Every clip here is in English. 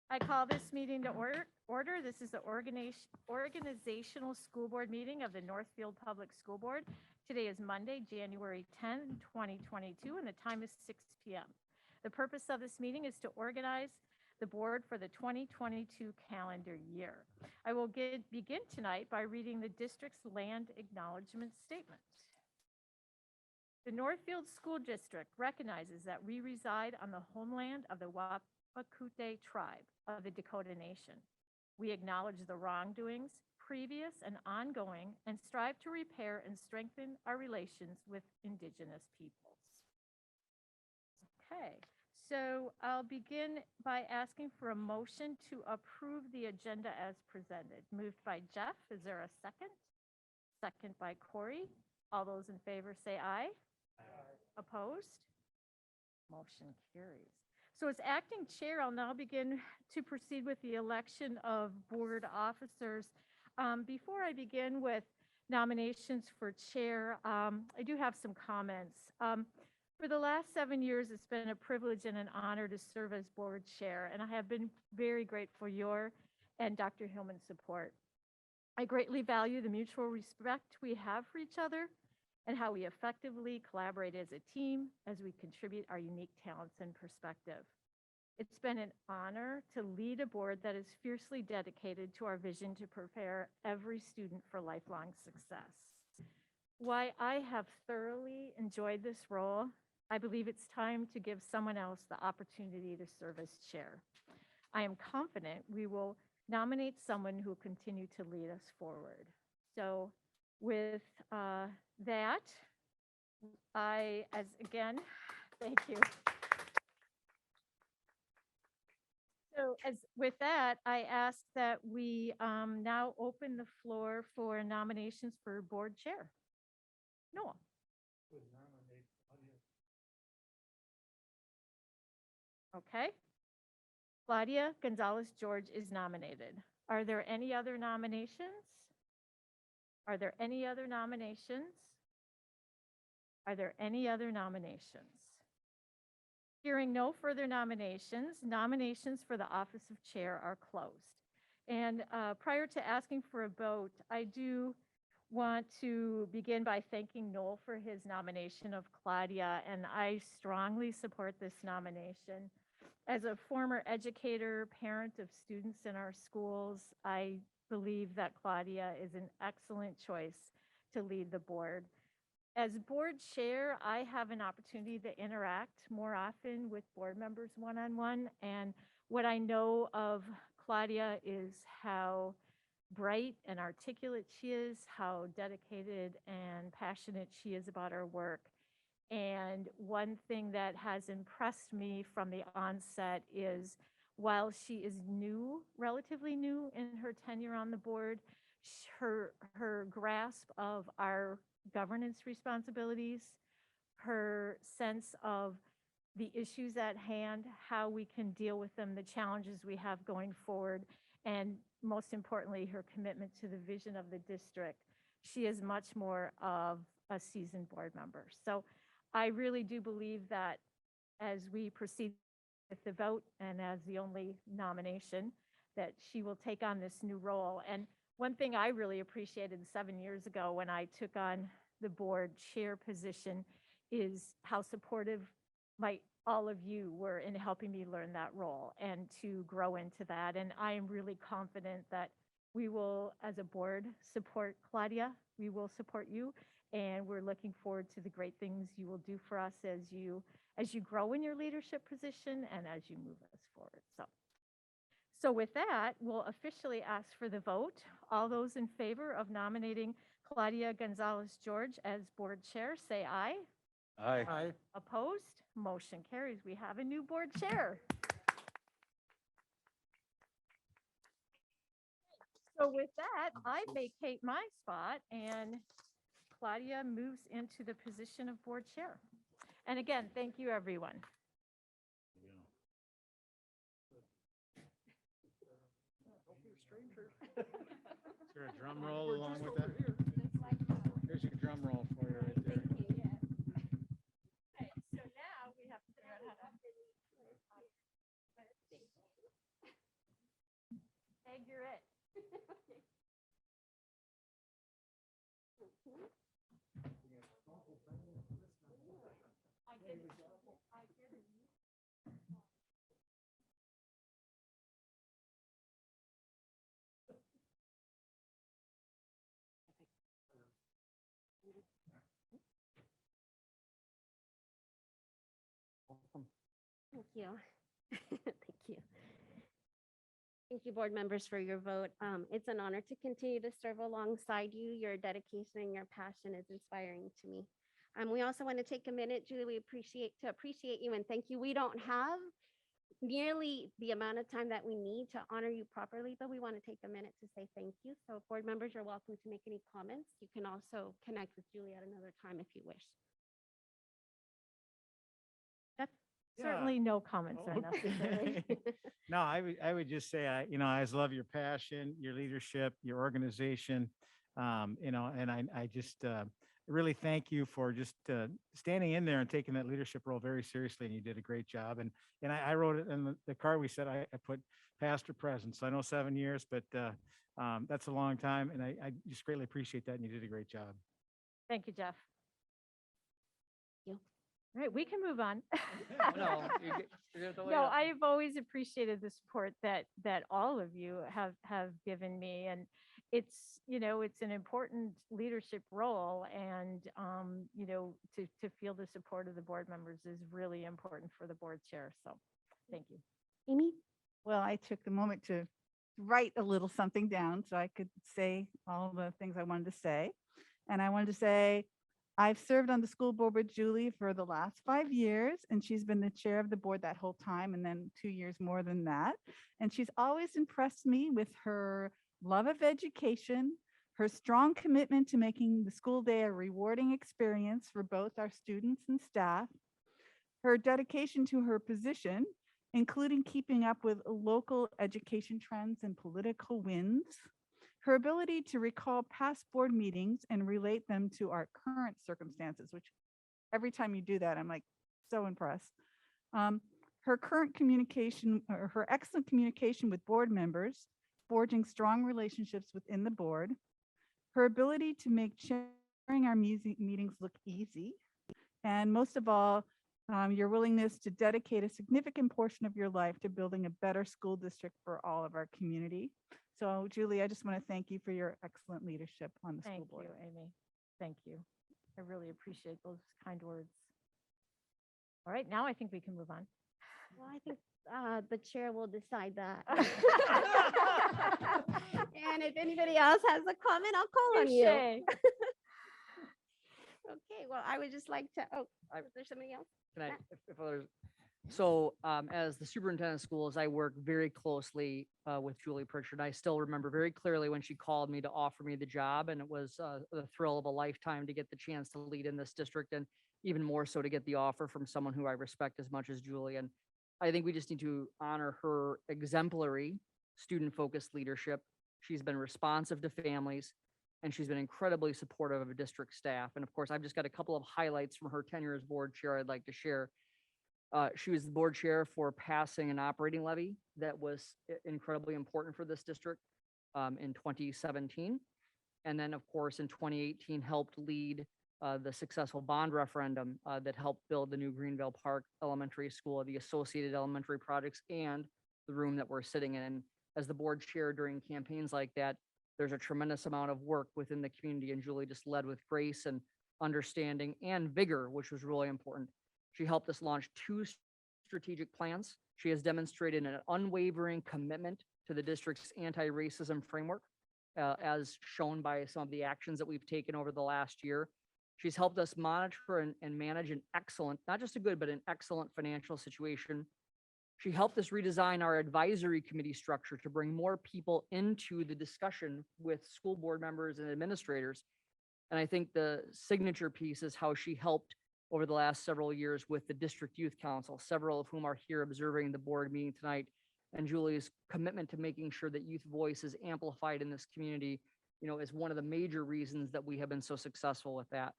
I call this meeting to order. This is the organizational school board meeting of the Northfield Public School Board. Today is Monday, January 10, 2022, and the time is 6 p.m. The purpose of this meeting is to organize the board for the 2022 calendar year. I will begin tonight by reading the district's land acknowledgement statement. The Northfield School District recognizes that we reside on the homeland of the Wapakute tribe of the Dakota Nation. We acknowledge the wrongdoings, previous and ongoing, and strive to repair and strengthen our relations with Indigenous peoples. Okay, so I'll begin by asking for a motion to approve the agenda as presented. Moved by Jeff. Is there a second? Second by Corey. All those in favor say aye. Opposed? Motion carries. So as acting chair, I'll now begin to proceed with the election of board officers. Before I begin with nominations for chair, I do have some comments. For the last 7 years, it's been a privilege and an honor to serve as board chair, and I have been very grateful for your and Dr. Hillman's support. I greatly value the mutual respect we have for each other and how we effectively collaborate as a team as we contribute our unique talents and perspective. It's been an honor to lead a board that is fiercely dedicated to our vision to prepare every student for lifelong success. While I have thoroughly enjoyed this role, I believe it's time to give someone else the opportunity to serve as chair. I am confident we will nominate someone who will continue to lead us forward. So with that, thank you. So with that, I ask that we now open the floor for nominations for board chair. Noah. Okay. Claudia Gonzalez George is nominated. Are there any other nominations? Are there any other nominations? Are there any other nominations? Hearing no further nominations, nominations for the office of chair are closed. And prior to asking for a vote, I do want to begin by thanking Noel for his nomination of Claudia, and I strongly support this nomination. As a former educator, parent of students in our schools, I believe that Claudia is an excellent choice to lead the board. As board chair, I have an opportunity to interact more often with board members one-on-one, and what I know of Claudia is how bright and articulate she is, how dedicated and passionate she is about her work. And one thing that has impressed me from the onset is while she is new, relatively new in her tenure on the board, her grasp of our governance responsibilities, her sense of the issues at hand, how we can deal with them, the challenges we have going forward, and most importantly, her commitment to the vision of the district. She is much more of a seasoned board member. So I really do believe that as we proceed with the vote and as the only nomination, that she will take on this new role. And one thing I really appreciated 7 years ago when I took on the board chair position is how supportive all of you were in helping me learn that role and to grow into that. And I am really confident that we will, as a board, support Claudia. We will support you. And we're looking forward to the great things you will do for us as you grow in your leadership position and as you move us forward. So with that, we'll officially ask for the vote. All those in favor of nominating Claudia Gonzalez George as board chair, say aye. Aye. Aye. Opposed? Motion carries. We have a new board chair. So with that, I vacate my spot and Claudia moves into the position of board chair. And again, thank you, everyone. Don't be a stranger. Is there a drum roll along with that? There's your drum roll for you right there. Okay, so now we have to figure out how to Thank you. Thank you. Thank you, board members, for your vote. It's an honor to continue to serve alongside you. Your dedication and your passion is inspiring to me. We also want to take a minute, Julie, we appreciate you and thank you. We don't have nearly the amount of time that we need to honor you properly, but we want to take a minute to say thank you. So board members, you're welcome to make any comments. You can also connect with Julie at another time if you wish. Certainly no comments are necessary. No, I would just say, I just love your passion, your leadership, your organization. And I just really thank you for just standing in there and taking that leadership role very seriously. And you did a great job. And I wrote it in the card we said, I put past or present. So I know 7 years, but that's a long time. And I just greatly appreciate that. And you did a great job. Thank you, Jeff. Thank you. All right, we can move on. No, you're good the way No, up. I've always appreciated the support that all of you have given me, and it's it's an important leadership role, and to feel the support of the board members is really important for the board chair. So, thank you. Amy? Well, I took the moment to write a little something down so I could say all the things I wanted to say. And I wanted to say, I've served on the school board with Julie for the last 5 years, and she's been the chair of the board that whole time, and then 2 years more than that. And she's always impressed me with her love of education, her strong commitment to making the school day a rewarding experience for both our students and staff, her dedication to her position, including keeping up with local education trends and political winds, her ability to recall past board meetings and relate them to our current circumstances, which every time you do that, I'm like so impressed. Her current communication, or her excellent communication with board members, forging strong relationships within the board, her ability to make chairing our meetings look easy, and most of all, your willingness to dedicate a significant portion of your life to building a better school district for all of our community. So Julie, I just want to thank you for your excellent leadership on the school Thank board. you, Amy. Thank you. I really appreciate those kind words. All right, now I think we can move on. Well, I think the chair will decide that. And if anybody else has a comment, I'll call on you. Touche. Okay, well, I would just like to, I- is there somebody else? Can I, Matt? if others, so as the superintendent of schools, I work very closely with Julie Pritchard. I still remember very clearly when she called me to offer me the job, and it was the thrill of a lifetime to get the chance to lead in this district, and even more so to get the offer from someone who I respect as much as Julie. And I think we just need to honor her exemplary student-focused leadership. She's been responsive to families, and she's been incredibly supportive of district staff. And of course, I've just got a couple of highlights from her tenure as board chair I'd like to share. She was the board chair for passing an operating levy that was incredibly important for this district in 2017. And then, of course, in 2018, helped lead the successful bond referendum that helped build the new Greenville Park Elementary School, the associated elementary projects, and the room that we're sitting in. And as the board chair during campaigns like that, there's a tremendous amount of work within the community, and Julie just led with grace and understanding and vigor, which was really important. She helped us launch 2 strategic plans. She has demonstrated an unwavering commitment to the district's anti-racism framework, as shown by some of the actions that we've taken over the last year. She's helped us monitor and manage an excellent, not just a good, but an excellent financial situation. She helped us redesign our advisory committee structure to bring more people into the discussion with school board members and administrators. And I think the signature piece is how she helped over the last several years with the district youth council, several of whom are here observing the board meeting tonight. And Julie's commitment to making sure that youth voice is amplified in this community, is one of the major reasons that we have been so successful with that.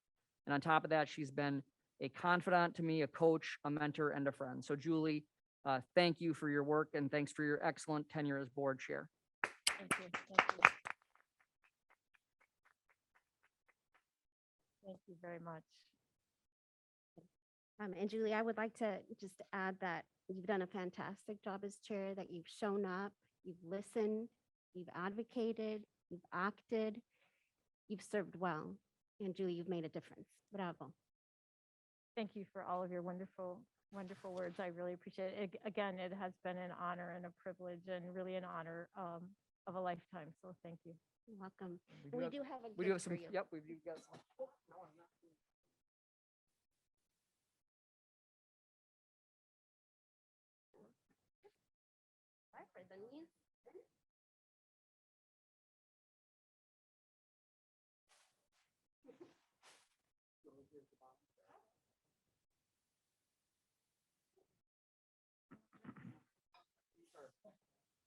And on top of that, she's been a confidant to me, a coach, a mentor, and a friend. So Julie, thank you for your work, and thanks for your excellent tenure as board chair. Thank you. Thank you. Thank you very much. And Julie, I would like to just add that you've done a fantastic job as chair, that you've shown up, you've listened, you've advocated, you've acted, you've served well. And Julie, you've made a difference. Bravo. Thank you for all of your wonderful, wonderful words. I really appreciate it. Again, it has been an honor and a privilege and really an honor of a lifetime. So thank you. You're welcome. We And we have- do have a We do have gift some, for you. yep, we do got some. Right, for the news.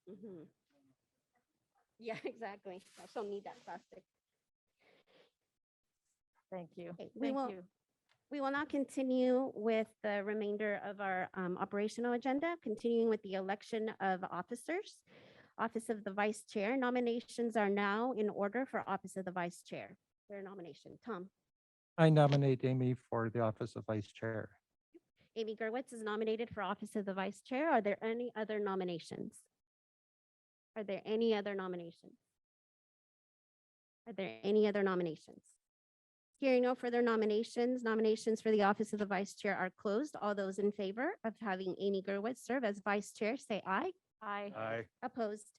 Mhm. Yeah, exactly. I still need that plastic. Thank you. Okay, Thank you. We will now continue with the remainder of our operational agenda, continuing with the election of officers. Office of the Vice Chair. Nominations are now in order for Office of the Vice Chair. Their nomination. Tom. I nominate Amy for the office of vice chair. Amy Gerwitz is nominated for Office of the Vice Chair. Are there any other nominations? Are there any other nominations? Are there any other nominations? Hearing no further nominations, nominations for the Office of the Vice Chair are closed. All those in favor of having Amy Gerwitz serve as Vice Chair, say aye. Aye. Aye. Opposed?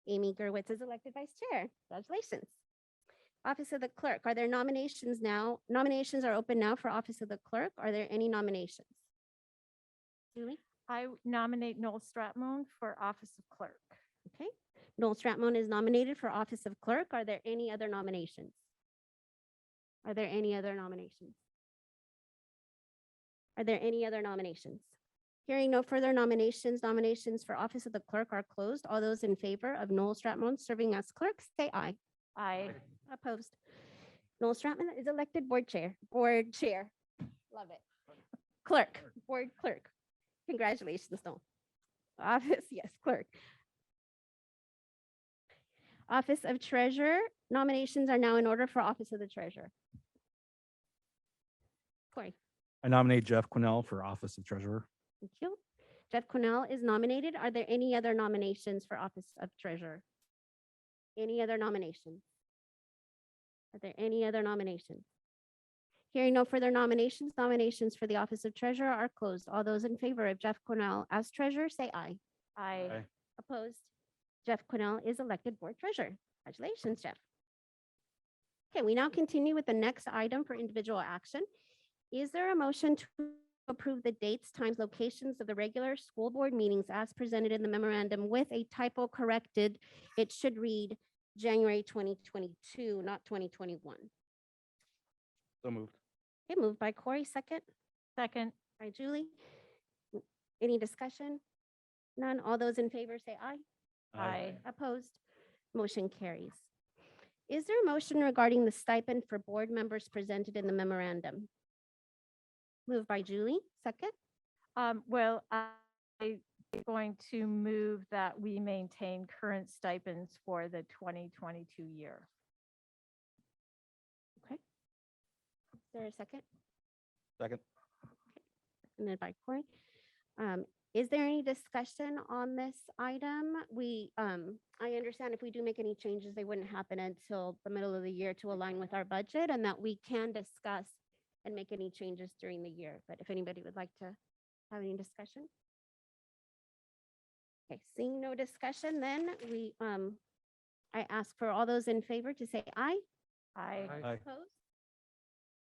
Amy Gerwitz is elected Vice Chair. Congratulations. Office of the Clerk, are there nominations now? Nominations are open now for Office of the Clerk. Are there any nominations? Julie? I nominate Noel Stratmoon for Office of Clerk. Okay. Noel Stratmon is nominated for Office of Clerk. Are there any other nominations? Are there any other nominations? Are there any other nominations? Hearing no further nominations, nominations for Office of the Clerk are closed. All those in favor of Noel Stratmon serving as clerk, say aye. Aye. Opposed? Noel Stratman is elected board chair. Board chair. Love it. Clerk, board clerk. Congratulations, Noel. Office, yes, clerk. Office of Treasurer. Nominations are now in order for Office of the Treasurer. Corey, I nominate Jeff Quinnell for office of treasurer. thank you. Jeff Cornell is nominated. Are there any other nominations for Office of Treasurer? Any other nominations? Are there any other nominations? Hearing no further nominations, nominations for the Office of Treasurer are closed. All those in favor of Jeff Cornell as treasurer, say aye. Aye. Aye. Opposed? Jeff Cornell is elected board treasurer. Congratulations, Jeff. Okay, we now continue with the next item for individual action. Is there a motion to approve the dates, times, locations of the regular school board meetings as presented in the memorandum with a typo corrected? It should read January 2022, not 2021. So moved. Okay, moved by Corey, second Second. by Julie. Any discussion? None. All those in favor say aye. Aye. Opposed? Motion carries. Is there a motion regarding the stipend for board members presented in the memorandum? Moved by Julie, second. Well, I'm going to move that we maintain current stipends for the 2022 year. Okay. Is there a second? Second. And then by Corey. Is there any discussion on this item? I understand if we do make any changes, they wouldn't happen until the middle of the year to align with our budget, and that we can discuss and make any changes during the year. But if anybody would like to have any discussion? Okay, seeing no discussion, then I ask for all those in favor to say aye. Aye. Aye. Opposed?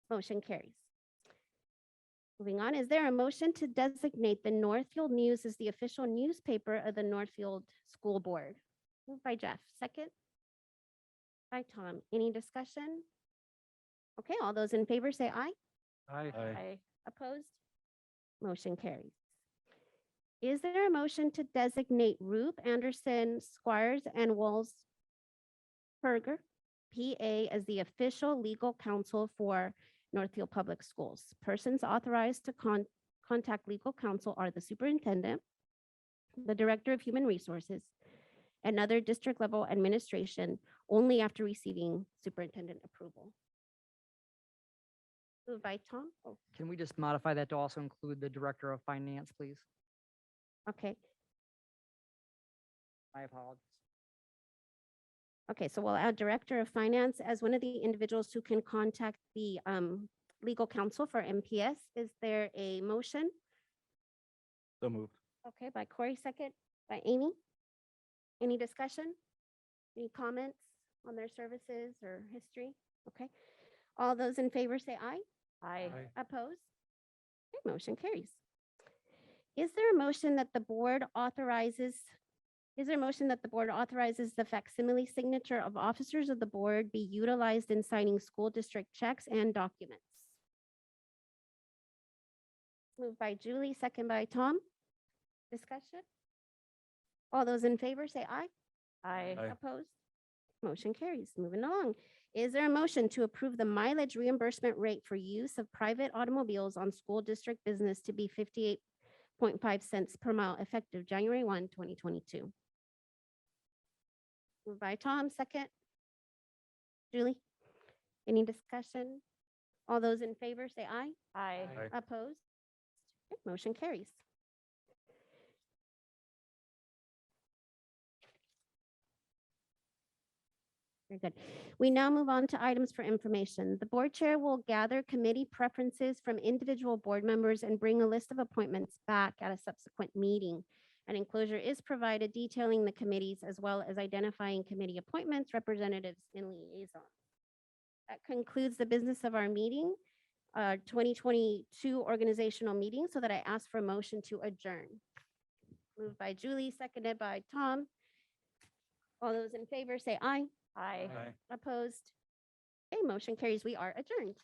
Motion carries. Moving on, is there a motion to designate the Northfield News as the official newspaper of the Northfield School Board? Moved by Jeff, second by Tom. Any discussion? Okay, all those in favor say aye. Aye. Aye. Opposed? Motion carries. Is there a motion to designate Roop, Anderson, Squires, and Walsberger, PA, as the official legal counsel for Northfield Public Schools? Persons authorized to contact legal counsel are the superintendent, the director of human resources, and other district level administration only after receiving superintendent approval. Moved by Tom. Oh, Can we just modify that to also include the director of finance, please? okay. My apologies. Okay, so we'll add Director of Finance as one of the individuals who can contact the legal counsel for MPS. Is there a motion? So moved. Okay, by Corey, second. By Amy? Any discussion? Any comments on their services or history? Okay. All those in favor say aye. Aye. Opposed? Okay, motion carries. Is there a motion that the board authorizes? Is there a motion that the board authorizes the facsimile signature of officers of the board be utilized in signing school district checks and documents? Moved by Julie, second by Tom. Discussion? All those in favor say aye. Aye. Aye. Opposed? Motion carries. Moving along. Is there a motion to approve the mileage reimbursement rate for use of private automobiles on school district business to be 58.5 cents per mile effective January 1, 2022? Moved by Tom, second. Julie? Any discussion? All those in favor say aye. Aye. Aye. Opposed? Okay, motion carries. Very good. We now move on to items for information. The board chair will gather committee preferences from individual board members and bring a list of appointments back at a subsequent meeting. An enclosure is provided detailing the committees as well as identifying committee appointments, representatives, and liaisons. That concludes the business of our meeting, 2022 organizational meeting, so that I ask for a motion to adjourn. Moved by Julie, seconded by Tom. All those in favor say aye. Aye. Aye. Opposed? Okay, motion carries. We are adjourned.